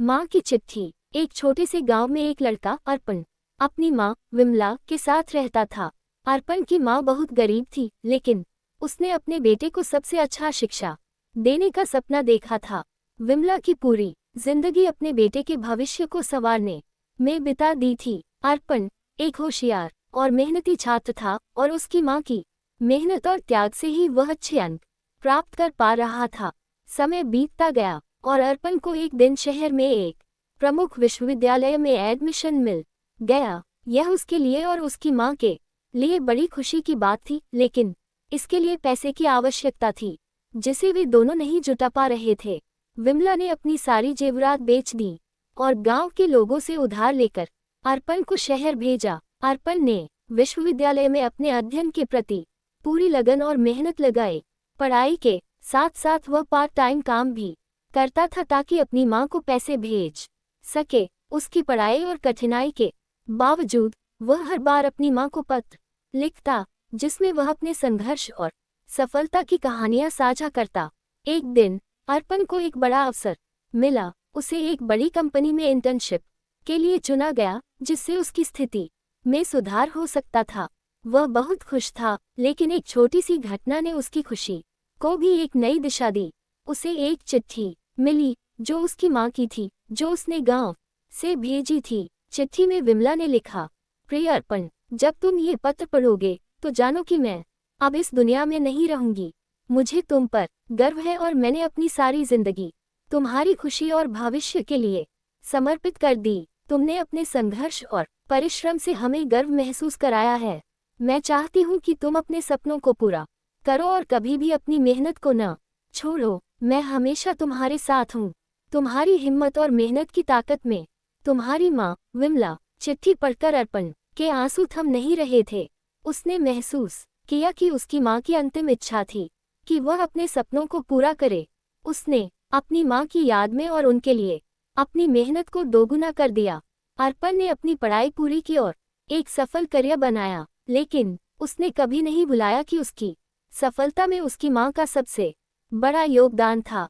माँ की चिट्ठी। एक छोटे से गांव में एक लड़का अर्पण अपनी माँ विमला के साथ रहता था। अर्पण की माँ बहुत गरीब थी, लेकिन उसने अपने बेटे को सबसे अच्छा शिक्षा देने का सपना देखा था। विमला की पूरी जिंदगी अपने बेटे के भविष्य को संवारने में बिता दी थी। अर्पण एक होशियार और मेहनती छात्र था और उसकी माँ की मेहनत और त्याग से ही वह अच्छे अंक प्राप्त कर पा रहा था। समय बीतता गया और अर्पण को एक दिन शहर में एक प्रमुख विश्वविद्यालय में एडमिशन मिल गया। यह उसके लिए और उसकी माँ के लिए बड़ी खुशी की बात थी, लेकिन इसके लिए पैसे की आवश्यकता थी, जिसे वे दोनों नहीं जुटा पा रहे थे। विमला ने अपनी सारी जेवरात बेच दी और गांव के लोगों से उधार लेकर अर्पण को शहर भेजा। अर्पण ने विश्वविद्यालय में अपने अध्ययन के प्रति पूरी लगन और मेहनत लगाई। पढ़ाई के साथ साथ वह पार्ट टाइम काम भी करता था ताकि अपनी माँ को पैसे भेज सके। उसकी पढ़ाई और कठिनाई के बावजूद वह हर बार अपनी माँ को पत्र लिखता, जिसमें वह अपने संघर्ष और सफलता की कहानियां साझा करता। एक दिन अर्पण को एक बड़ा अवसर मिला। उसे एक बड़ी कंपनी में इंटर्नशिप के लिए चुना गया, जिससे उसकी स्थिति में सुधार हो सकता था। वह बहुत खुश था, लेकिन एक छोटी सी घटना ने उसकी खुशी को भी एक नई दिशा दी। उसे एक चिट्ठी मिली जो उसकी माँ की थी, जो उसने गांव से भेजी थी। चिट्ठी में विमला ने लिखा, प्रिय अर्पण, जब तुम ये पत्र पढ़ोगे तो जानो कि मैं अब इस दुनिया में नहीं रहूंगी। मुझे तुम पर गर्व है और मैंने अपनी सारी जिंदगी तुम्हारी खुशी और भविष्य के लिए समर्पित कर दी। तुमने अपने संघर्ष और परिश्रम से हमें गर्व महसूस कराया है। मैं चाहती हूँ कि तुम अपने सपनों को पूरा करो और कभी भी अपनी मेहनत को न छोड़ो। मैं हमेशा तुम्हारे साथ हूँ। तुम्हारी हिम्मत और मेहनत की ताकत में तुम्हारी माँ विमला। चिट्ठी पढ़कर अर्पण के आंसू थम नहीं रहे थे। उसने महसूस किया कि उसकी माँ की अंतिम इच्छा थी कि वह अपने सपनों को पूरा करे। उसने अपनी माँ की याद में और उनके लिए अपनी मेहनत को दोगुना कर दिया। अर्पण ने अपनी पढ़ाई पूरी की और एक सफल करियर बनाया, लेकिन उसने कभी नहीं भुलाया कि उसकी सफलता में उसकी माँ का सबसे बड़ा योगदान था।